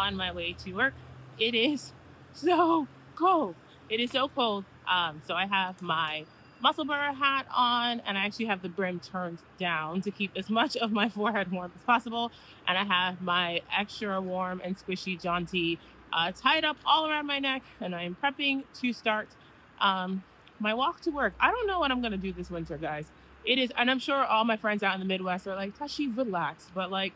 on my way to work. It is so cold. It is so cold. So I have my muscle burner hat on, and I actually have the brim turned down to keep as much of my forehead warm as possible. And I have my extra warm and squishy jaunty tied up all around my neck, and I'm prepping to start um, my walk to work. I don't know what I'm gonna do this winter, guys. It is, and I'm sure all my friends out in the Midwest are like, Tashi, relax, but like,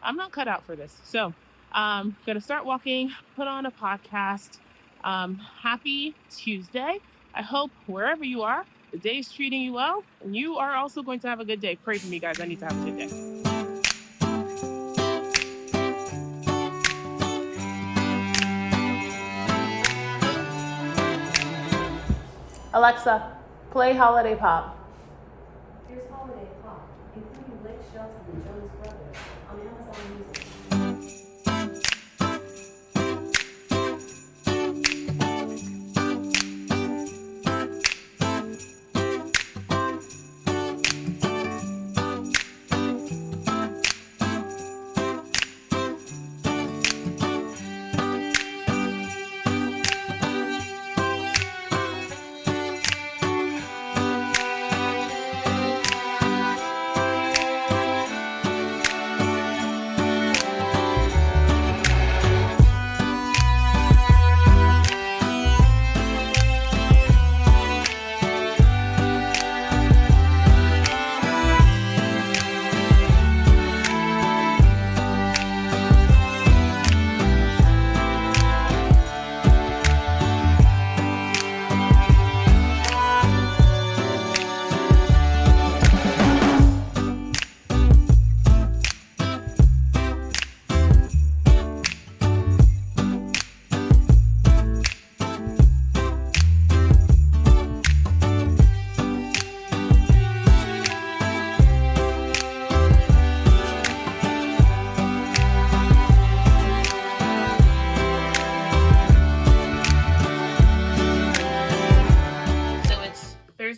I'm not cut out for this. So, gonna start walking, put on a podcast. Happy Tuesday. I hope wherever you are, the day is treating you well, and you are also going to have a good day. Pray for me, guys. I need to have a good day. Alexa, play Holiday Pop. Here's Holiday Pop, including Blake Shelton and Jonas Brothers on Amazon Music.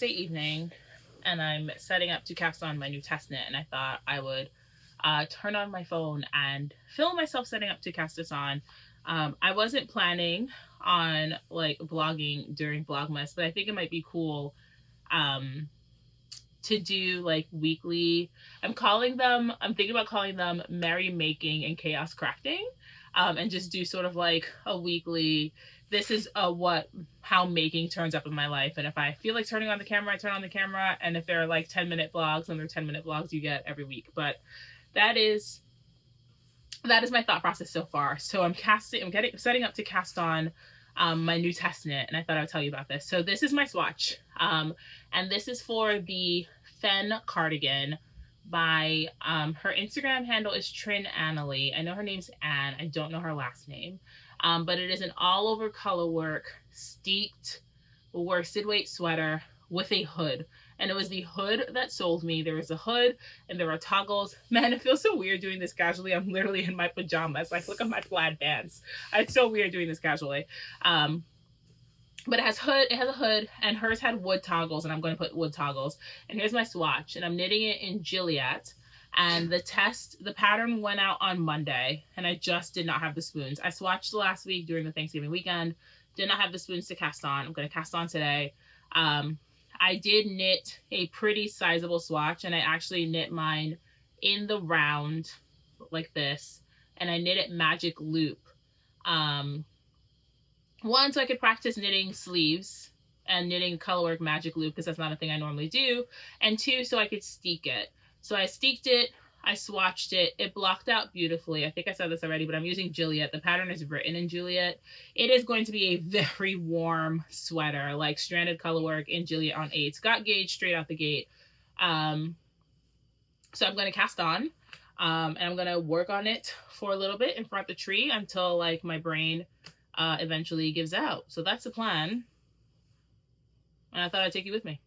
Evening, and I'm setting up to cast on my new testnet, and I thought I would turn on my phone and film myself setting up to cast this on. I wasn't planning on like vlogging during Vlogmas, but I think it might be cool to do like weekly. I'm thinking about calling them Merry Making and Chaos Crafting, and just do sort of like a weekly, this is how making turns up in my life. And if I feel like turning on the camera, I turn on the camera. And if there are like 10-minute vlogs, then they're 10-minute vlogs you get every week. But that is my thought process so far. So I'm setting up to cast on my new testnet, and I thought I would tell you about this. So this is my swatch. And this is for the Fen cardigan by her Instagram handle is Trin Annalie. I know her name's Anne. I don't know her last name. But it is an all over color work, steeped worsted weight sweater with a hood. And it was the hood that sold me. There was a hood and there are toggles. Man, it feels so weird doing this casually. I'm literally in my pajamas. Like, look at my plaid pants. It's so weird doing this casually. But it has a hood, and hers had wood toggles, and I'm going to put wood toggles. And here's my swatch, and I'm knitting it in Juliet. And the pattern went out on Monday, and I just did not have the spoons. I swatched last week during the Thanksgiving weekend, did not have the spoons to cast on. I'm going to cast on today. I did knit a pretty sizable swatch, and I actually knit mine in the round like this, and I knit it magic loop. One, so I could practice knitting sleeves and knitting colorwork magic loop, because that's not a thing I normally do. And two, so I could steek it. So I steeked it, I swatched it, it blocked out beautifully. I think I said this already, but I'm using Juliet. The pattern is written in Juliet. It is going to be a very warm sweater, like stranded colorwork in Juliet on 8s. Got gauged straight out the gate. So I'm going to cast on, and I'm going to work on it for a little bit in front of the tree until like my brain eventually gives out. So that's the plan. And I thought I'd take you with me.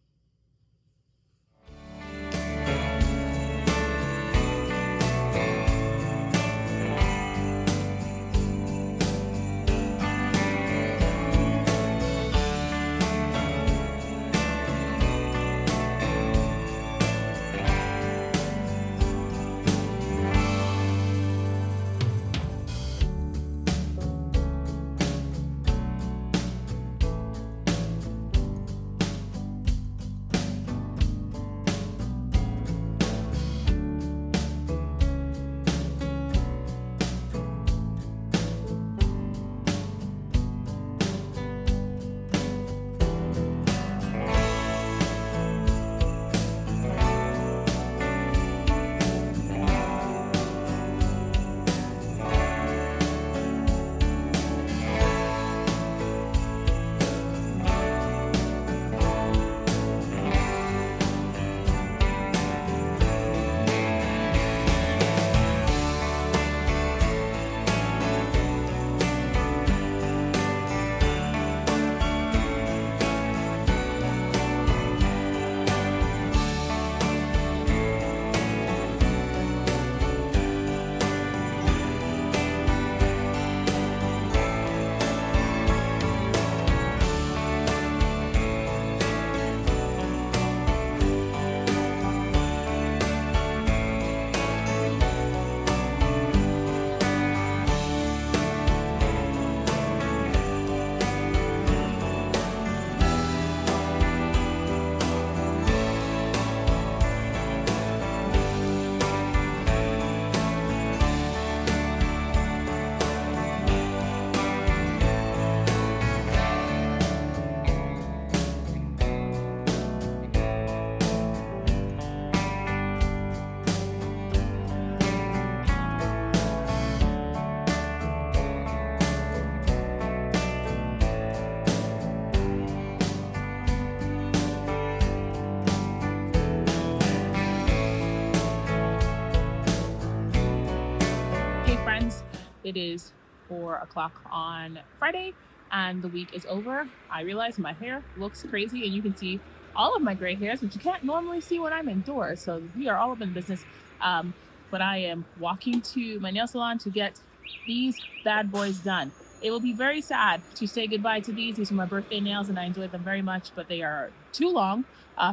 It is 4 o'clock on Friday and the week is over. I realize my hair looks crazy and you can see all of my gray hairs, which you can't normally see when I'm indoors. So we are all up in business. But I am walking to my nail salon to get these bad boys done. It will be very sad to say goodbye to these. These are my birthday nails and I enjoyed them very much, but they are too long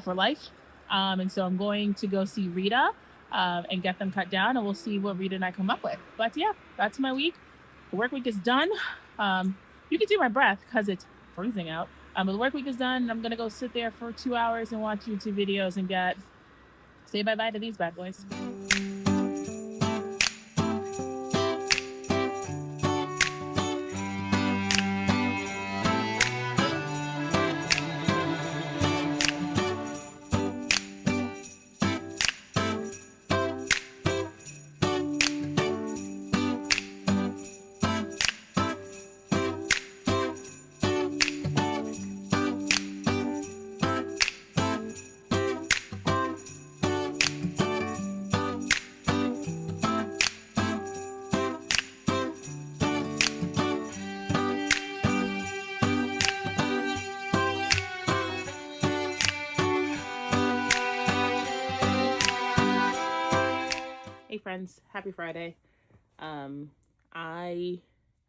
for life. And so I'm going to go see Rita and get them cut down, and we'll see what Rita and I come up with. But yeah, that's my week. The work week is done. You can see my breath because it's freezing out. But the work week is done. I'm gonna go sit there for 2 hours and watch YouTube videos and say bye-bye to these bad boys. Hey friends, happy Friday. I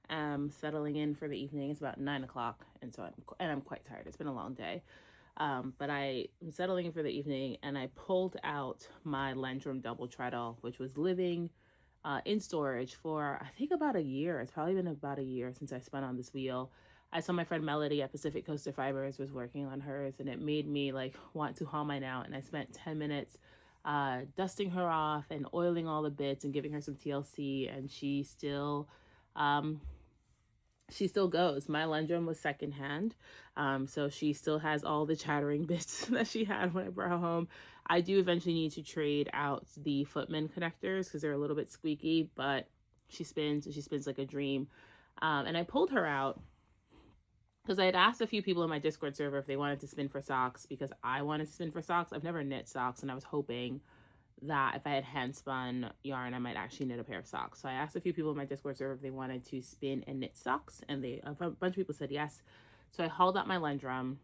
am settling in for the evening. It's about 9 o'clock, and I'm quite tired. It's been a long day. But I am settling in for the evening, and I pulled out my Lendrum double treadle, which was living in storage for I think about a year. It's probably been about a year since I spun on this wheel. I saw my friend Melody at Pacific Coaster Fibers was working on hers, and it made me like want to haul mine out. And I spent 10 minutes dusting her off and oiling all the bits and giving her some TLC, and she still goes. My Lendrum was secondhand, so she still has all the chattering bits that she had when I brought her home. I do eventually need to trade out the Footman connectors because they're a little bit squeaky, but she spins like a dream. And I pulled her out because I had asked a few people in my Discord server if they wanted to spin for socks, because I wanted to spin for socks. I've never knit socks, and I was hoping that if I had hand spun yarn, I might actually knit a pair of socks. So I asked a few people in my Discord server if they wanted to spin and knit socks, and a bunch of people said yes. So I hauled out my Lendrum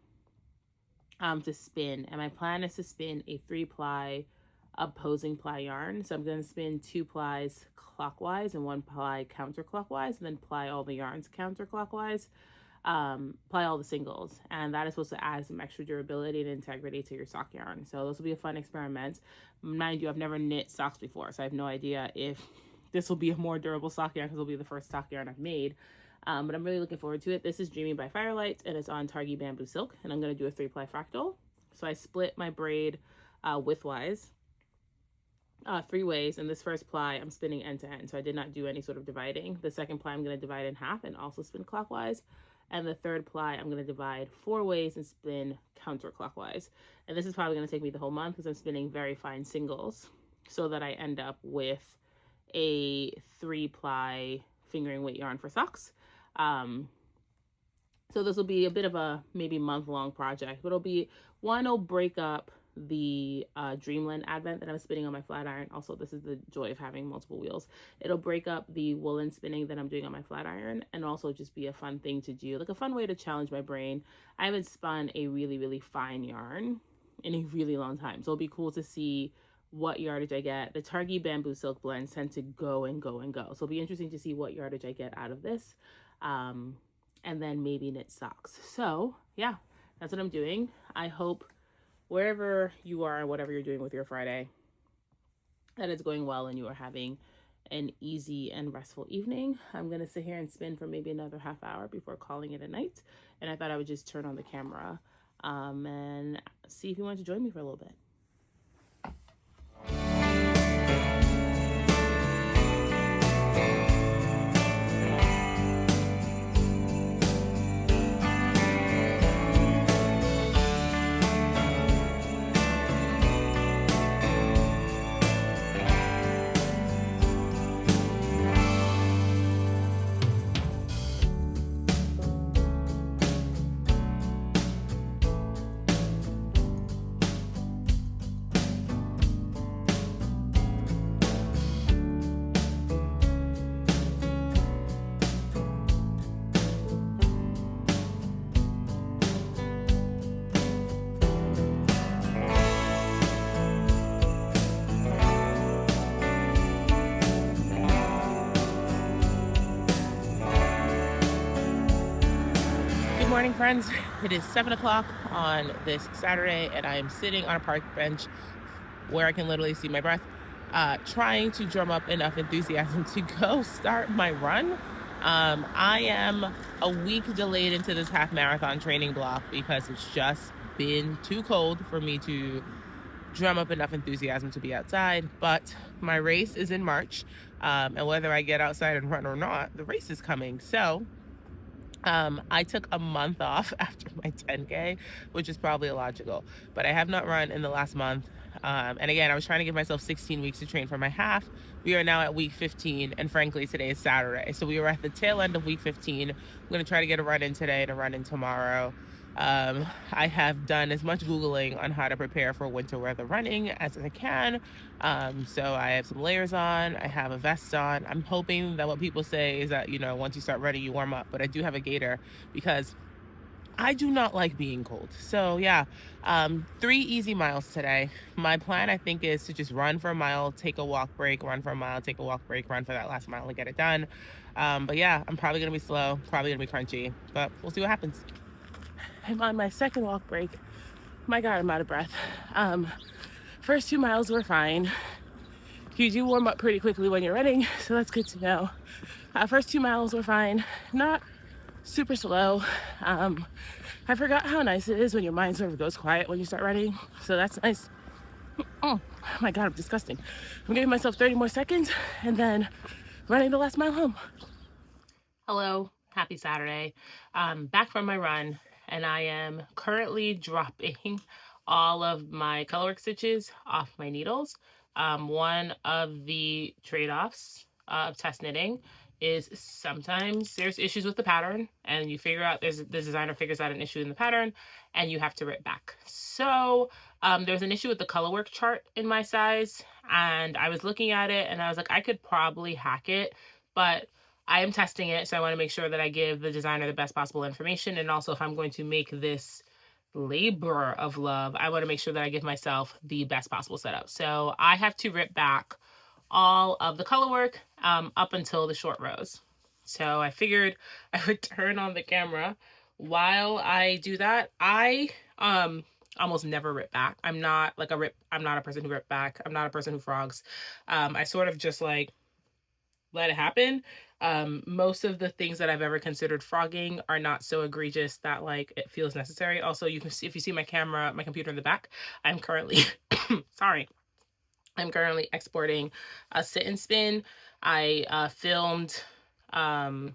to spin, and my plan is to spin a 3-ply opposing ply yarn. So I'm going to spin 2 plies clockwise and 1 ply counterclockwise, and then ply all the yarns counterclockwise. Ply all the singles, and that is supposed to add some extra durability and integrity to your sock yarn. So this will be a fun experiment. Mind you, I've never knit socks before, so I have no idea if this will be a more durable sock yarn, because it'll be the first sock yarn I've made. But I'm really looking forward to it. This is Dreaming by Firelight, and it's on Tazhi bamboo silk, and I'm going to do a 3-ply fractal. So I split my braid widthwise 3 ways, and this first ply I'm spinning end to end, so I did not do any sort of dividing. The second ply I'm going to divide in half and also spin clockwise. And the third ply, I'm going to divide 4 ways and spin counterclockwise. And this is probably going to take me the whole month because I'm spinning very fine singles, so that I end up with a 3-ply fingering weight yarn for socks. So this will be a bit of a maybe month-long project, but it'll break up the Dreamland Advent that I'm spinning on my flat iron. Also, this is the joy of having multiple wheels. It'll break up the woolen spinning that I'm doing on my flat iron, and also just be a fun thing to do, like a fun way to challenge my brain. I haven't spun a really, really fine yarn in a really long time, so it'll be cool to see what yardage I get. The Tazhi bamboo silk blends tend to go and go and go, so it'll be interesting to see what yardage I get out of this, and then maybe knit socks. So yeah, that's what I'm doing. I hope wherever you are and whatever you're doing with your Friday, that it's going well and you are having an easy and restful evening. I'm going to sit here and spin for maybe another half hour before calling it a night. And I thought I would just turn on the camera and see if you want to join me for a little bit. morning, friends. It is 7 o'clock on this Saturday, and I am sitting on a park bench where I can literally see my breath, trying to drum up enough enthusiasm to go start my run. I am a week delayed into this half marathon training block because it's just been too cold for me to drum up enough enthusiasm to be outside. But my race is in March, and whether I get outside and run or not, the race is coming. So I took a month off after my 10K, which is probably illogical, but I have not run in the last month. And again, I was trying to give myself 16 weeks to train for my half. We are now at week 15, and frankly, today is Saturday. So we were at the tail end of week 15. I'm going to try to get a run in today and a run in tomorrow. I have done as much Googling on how to prepare for winter weather running as I can. So I have some layers on, I have a vest on. I'm hoping that what people say is that, once you start running, you warm up, but I do have a gaiter because I do not like being cold. So yeah, 3 easy miles today. My plan, I think, is to just run for a mile, take a walk break, run for a mile, take a walk break, run for that last mile and get it done. But yeah, I'm probably gonna be slow, probably gonna be crunchy, but we'll see what happens. I'm on my second walk break. My God, I'm out of breath. First 2 miles were fine. You do warm up pretty quickly when you're running, so that's good to know. First 2 miles were fine, not super slow. I forgot how nice it is when your mind sort of goes quiet when you start running, so that's nice. Oh my God, I'm disgusting. I'm giving myself 30 more seconds and then running the last mile home. Hello, happy Saturday. Back from my run, and I am currently dropping all of my colorwork stitches off my needles. One of the trade-offs of test knitting is sometimes there's issues with the pattern, and you figure out the designer figures out an issue in the pattern and you have to rip back. So there's an issue with the colorwork chart in my size, and I was looking at it and I was like, I could probably hack it, but I am testing it, so I want to make sure that I give the designer the best possible information. And also, if I'm going to make this labor of love, I want to make sure that I give myself the best possible setup. So I have to rip back all of the color work up until the short rows. So I figured I would turn on the camera while I do that. I almost never rip back. I'm not a person who rip back. I'm not a person who frogs. I sort of just like let it happen. Most of the things that I've ever considered frogging are not so egregious that like it feels necessary. Also, you can see, if you see my computer in the back, I'm currently sorry. I'm currently exporting a sit and spin. I filmed a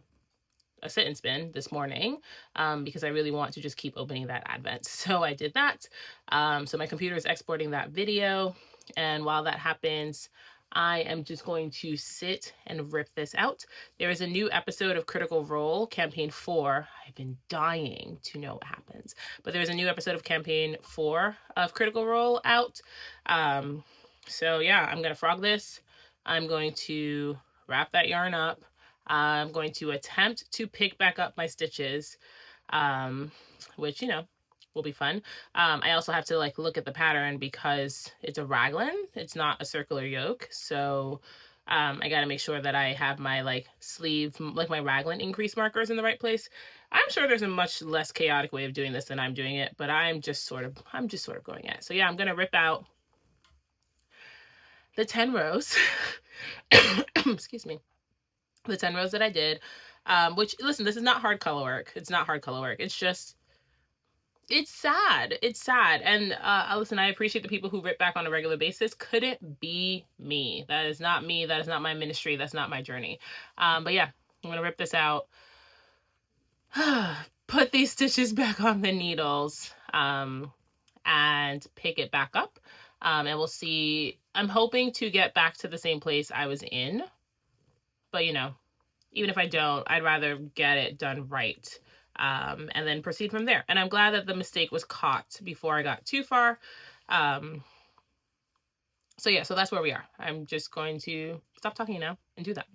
sit and spin this morning because I really want to just keep opening that advent. So I did that. So my computer is exporting that video. And while that happens, I am just going to sit and rip this out. There is a new episode of Critical Role, Campaign 4. I've been dying to know what happens. But there's a new episode of Campaign 4 of Critical Role out. So yeah, I'm going to frog this. I'm going to wrap that yarn up. I'm going to attempt to pick back up my stitches, which, will be fun. I also have to like look at the pattern because it's a raglan. It's not a circular yoke. So I got to make sure that I have my like sleeve, like my raglan increase markers in the right place. I'm sure there's a much less chaotic way of doing this than I'm doing it, but I'm just sort of going at it. So yeah, I'm going to rip out the 10 rows. Excuse me. The 10 rows that I did, which, listen, this is not hard color work. It's not hard color work. It's just, it's sad. It's sad. And listen, I appreciate the people who rip back on a regular basis. Couldn't be me. That is not me. That is not my ministry. That's not my journey. But yeah, I'm going to rip this out. Put these stitches back on the needles and pick it back up. And we'll see. I'm hoping to get back to the same place I was in. But, even if I don't, I'd rather get it done right and then proceed from there. And I'm glad that the mistake was caught before I got too far. So yeah, so that's where we are. I'm just going to stop talking now and do that.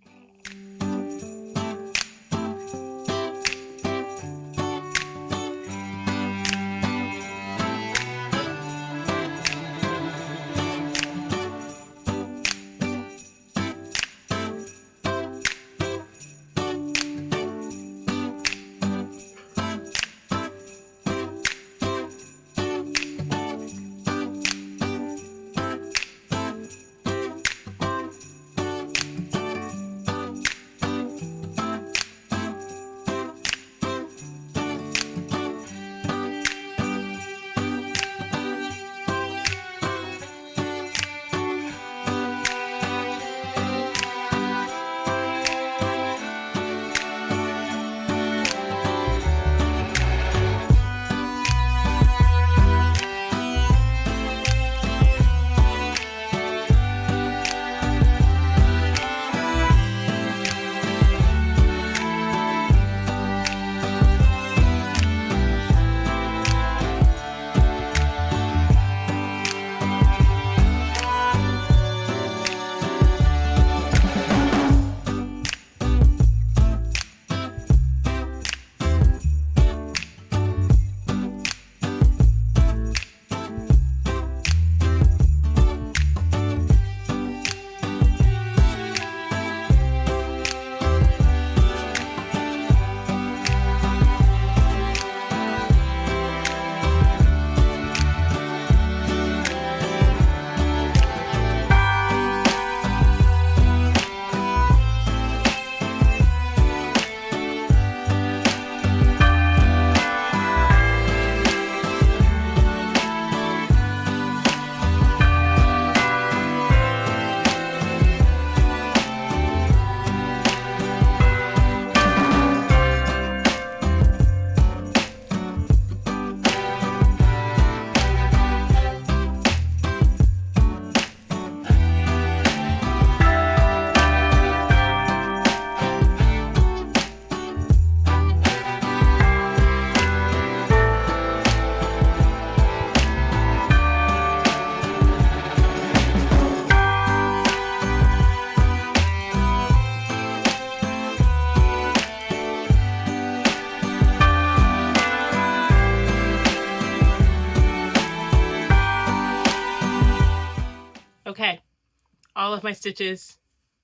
all of my stitches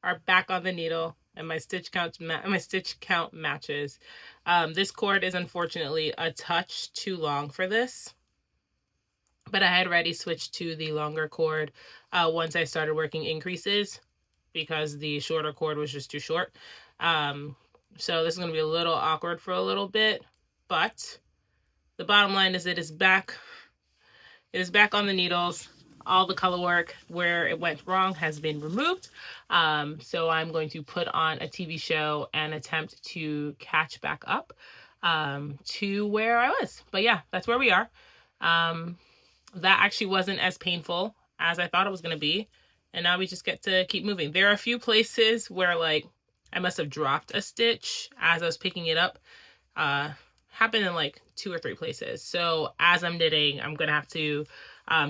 are back on the needle, and my stitch count matches. This cord is unfortunately a touch too long for this, but I had already switched to the longer cord once I started working increases, because the shorter cord was just too short. So this is going to be a little awkward for a little bit, but the bottom line is it is back. It is back on the needles. All the color work where it went wrong has been removed. So I'm going to put on a TV show and attempt to catch back up to where I was. But yeah, that's where we are. That actually wasn't as painful as I thought it was going to be. And now we just get to keep moving. There are a few places where like I must have dropped a stitch as I was picking it up. Happened in like 2 or 3 places. So as I'm knitting, I'm going to have to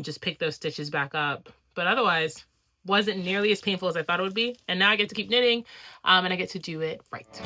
just pick those stitches back up. But otherwise, wasn't nearly as painful as I thought it would be. And now I get to keep knitting and I get to do it right.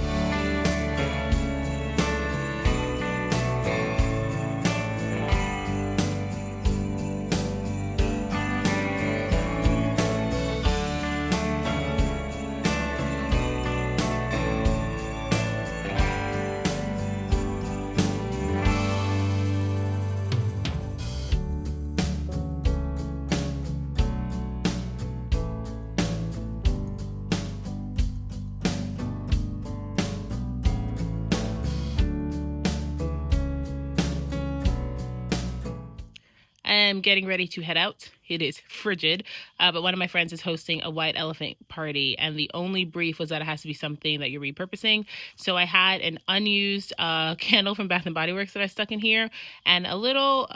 I'm getting ready to head out. It is frigid, but one of my friends is hosting a white elephant party, and the only brief was that it has to be something that you're repurposing. So I had an unused candle from Bath & Body Works that I stuck in here, and a little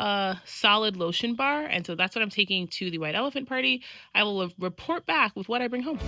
solid lotion bar, and so that's what I'm taking to the white elephant party. I will report back with what I bring home.